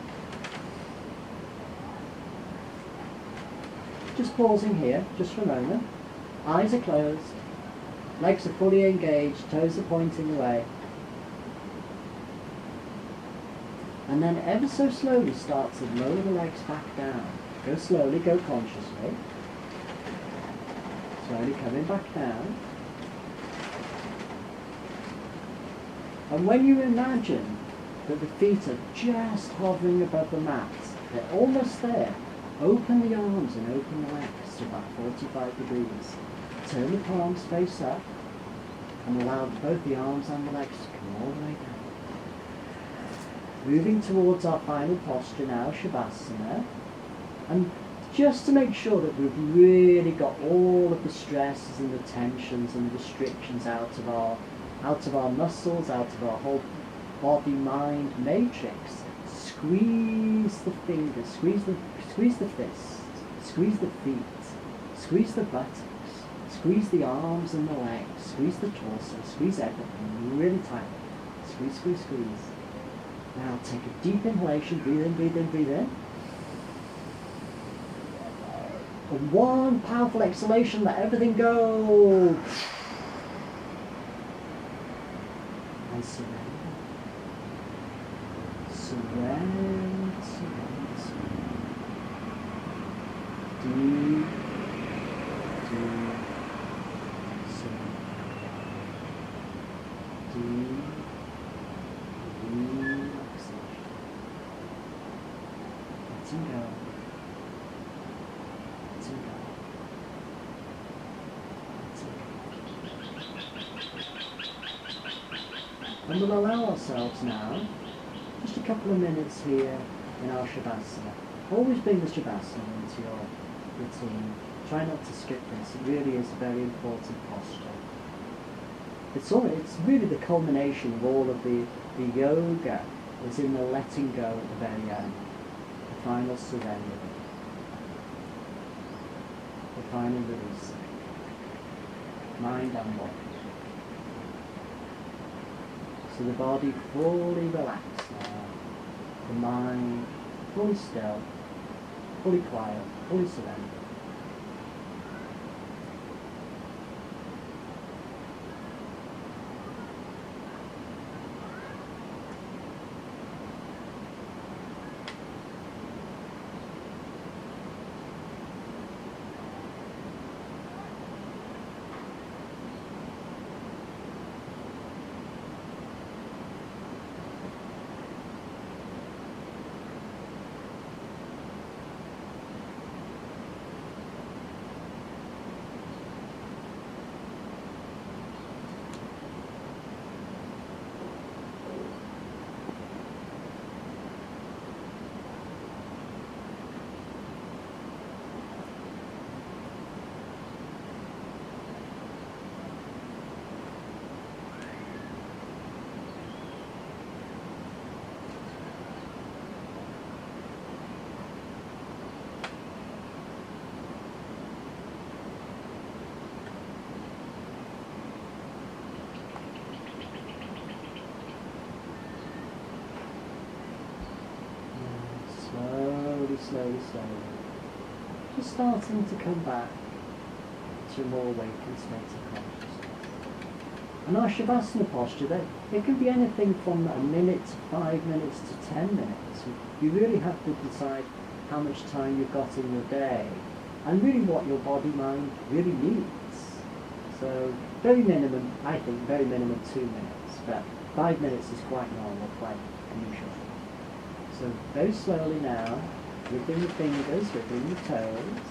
Just pausing here, just for a moment. Eyes are closed, legs are fully engaged, toes are pointing away. And then ever so slowly start to lower the legs back down. Go slowly, go consciously. Slowly coming back down. And when you imagine that the feet are just hovering above the mat, they're almost there, open the arms and open the legs to about 45 degrees. Turn the palms face up and allow both the arms and the legs to come all the way down. Moving towards our final posture now, Shavasana. And just to make sure that we've really got all of the stresses and the tensions and the restrictions out of our muscles, out of our whole body-mind matrix, squeeze the fingers, squeeze the fists, squeeze the feet, squeeze the buttocks, squeeze the arms and the legs, squeeze the torso, squeeze everything really tight. Squeeze, squeeze, squeeze. Now take a deep inhalation, breathe in, breathe in, breathe in. And one powerful exhalation, let everything go. And surrender. Surrender, surrender, surrender. Deep, deep surrender. Deep, relaxation. Letting go. And we'll allow ourselves now just a couple of minutes here in our Shavasana. Always bring the Shavasana into your routine. Try not to skip this. It really is a very important posture. It's really the culmination of all of the yoga is in the letting go at the very end. The final surrender. The final release. Mind and body. So the body fully relaxed now, the mind fully still, fully quiet, fully surrendered. Slowly, slowly. Just starting to come back to a more awakened state of consciousness. And our Shavasana posture, it can be anything from a minute to 5 minutes to 10 minutes. You really have to decide how much time you've got in your day and really what your body-mind really needs. So very minimum, I think, very minimum 2 minutes, but 5 minutes is quite normal, quite unusual. So very slowly now, wriggling your fingers, wriggling your toes,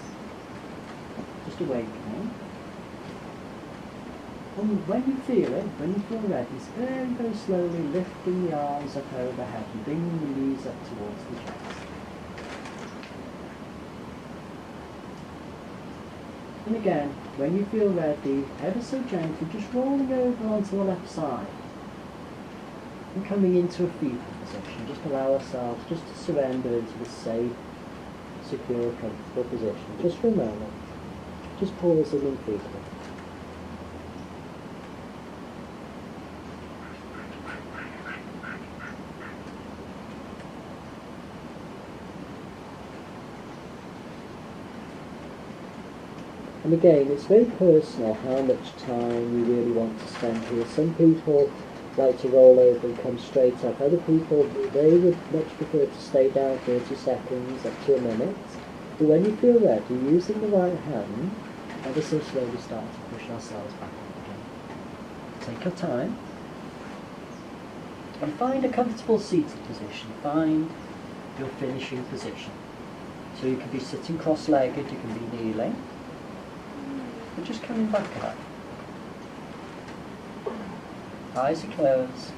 just awakening. And when you feel it, when you feel ready, it's very, very slowly lifting the arms up overhead and bringing the knees up towards the chest. And again, when you feel ready, ever so gently, just rolling over onto the left side and coming into a fetal position. Just allow ourselves just to surrender into the safe, secure, comfortable position. Just for a moment. Just pausing in fetal. And again, it's very personal how much time you really want to spend here. Some people like to roll over and come straight up. Other people, they would much prefer to stay down 30 seconds up to a minute. But when you feel ready, using the right hand, ever so slowly start to push ourselves back up again. Take your time. And find a comfortable seated position. Find your finishing position. So you can be sitting cross-legged, you can be kneeling. But just coming back up. Eyes are closed.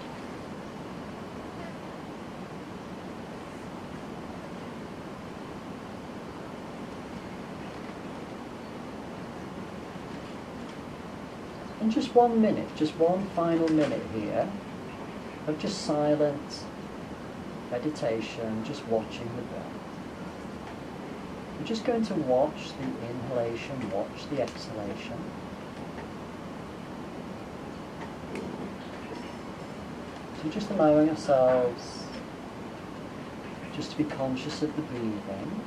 And just 1 minute, just one final minute here of just silent meditation, just watching the breath. We're just going to watch the inhalation, watch the exhalation. So just allowing ourselves just to be conscious of the breathing.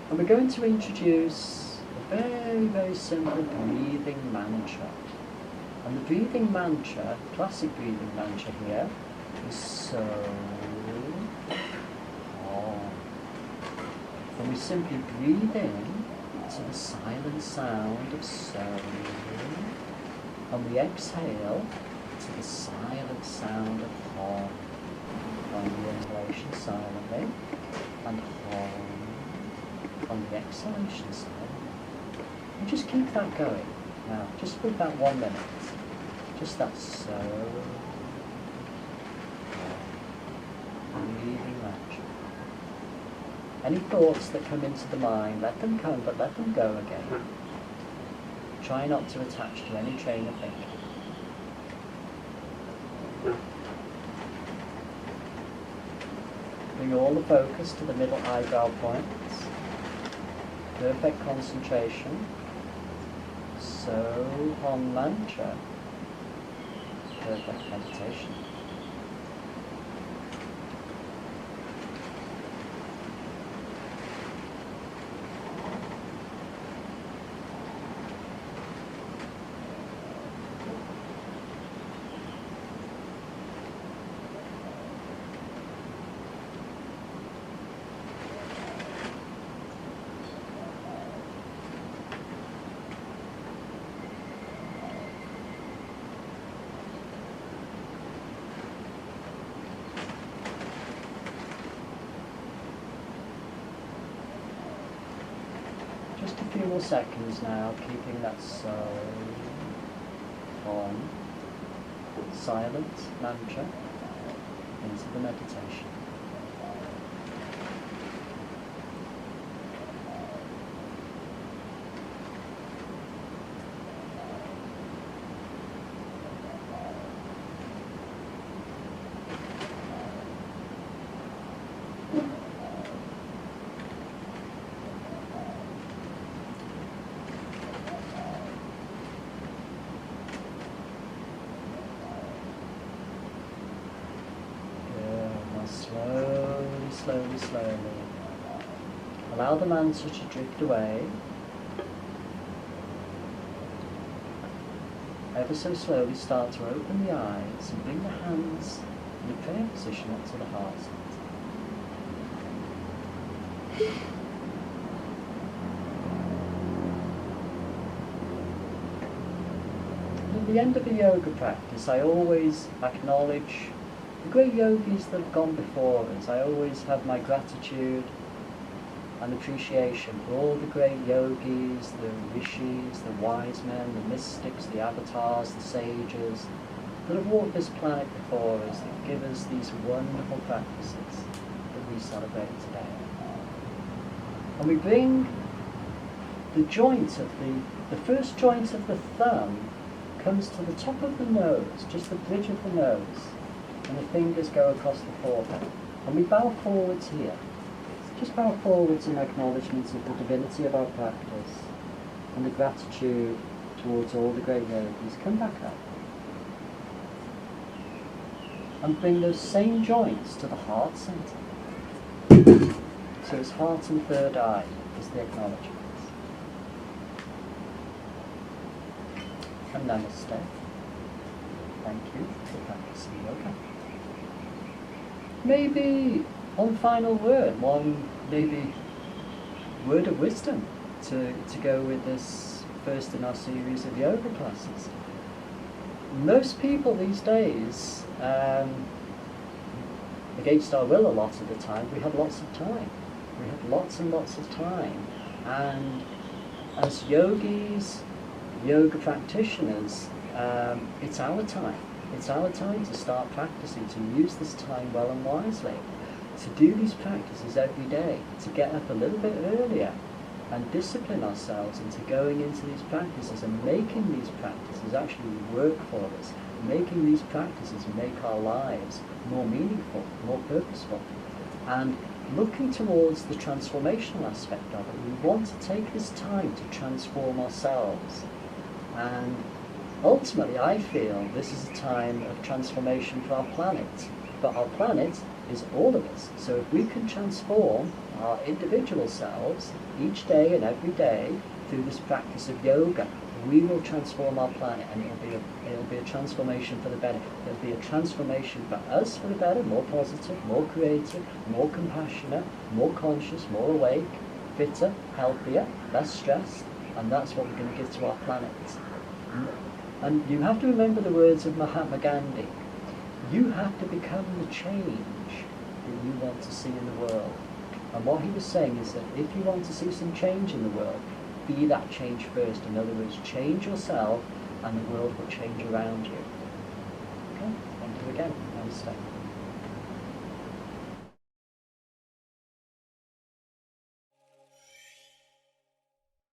And we're going to introduce a very, very simple breathing mantra. And the breathing mantra, classic breathing mantra here, is so. And we simply breathe in to the silent sound of so, and we exhale to the silent sound of hum. On the inhalation silently, and hum on the exhalation silently. And just keep that going. Now, just for about 1 minute. Just that so, breathing mantra. Any thoughts that come into the mind, let them come, but let them go again. Try not to attach to any train of thinking. Bring all the focus to the middle eyebrow points. Perfect concentration. So, Om mantra. Perfect meditation. Just a few more seconds now, keeping that so on silent mantra into the meditation. Slowly, slowly. Allow the mantra to drift away. ever so slowly start to open the eyes and bring the hands in a prayer position up to the heart center. At the end of a yoga practice, I always acknowledge the great yogis that have gone before us. I always have my gratitude and appreciation for all the great yogis, the rishis, the wise men, the mystics, the avatars, the sages that have walked this planet before us, that give us these wonderful practices that we celebrate today. And we bring the joint of the first joint of the thumb comes to the top of the nose, just the bridge of the nose, and the fingers go across the forehead. And we bow forwards here. Just bow forwards in acknowledgement of the divinity of our practice and the gratitude towards all the great yogis. Come back up. And bring those same joints to the heart center. So it's heart and third eye is the acknowledgement. And namaste. Thank you for practicing yoga. Maybe one final word, one maybe word of wisdom to go with this first in our series of yoga classes. Most people these days, against our will a lot of the time, we have lots of time. We have lots and lots of time. And as yogis, yoga practitioners, it's our time. It's our time to start practicing, to use this time well and wisely, to do these practices every day, to get up a little bit earlier and discipline ourselves into going into these practices and making these practices actually work for us, making these practices make our lives more meaningful, more purposeful, and looking towards the transformational aspect of it. We want to take this time to transform ourselves. And ultimately, I feel this is a time of transformation for our planet. But our planet is all of us. So if we can transform our individual selves each day and every day through this practice of yoga, we will transform our planet, and it'll be a transformation for the better. It'll be a transformation for us for the better, more positive, more creative, more compassionate, more conscious, more awake, fitter, healthier, less stressed, and that's what we're going to give to our planet. And you have to remember the words of Mahatma Gandhi. You have to become the change that you want to see in the world. And what he was saying is that if you want to see some change in the world, be that change first. In other words, change yourself and the world will change around you. Okay? Thank you again. Namaste.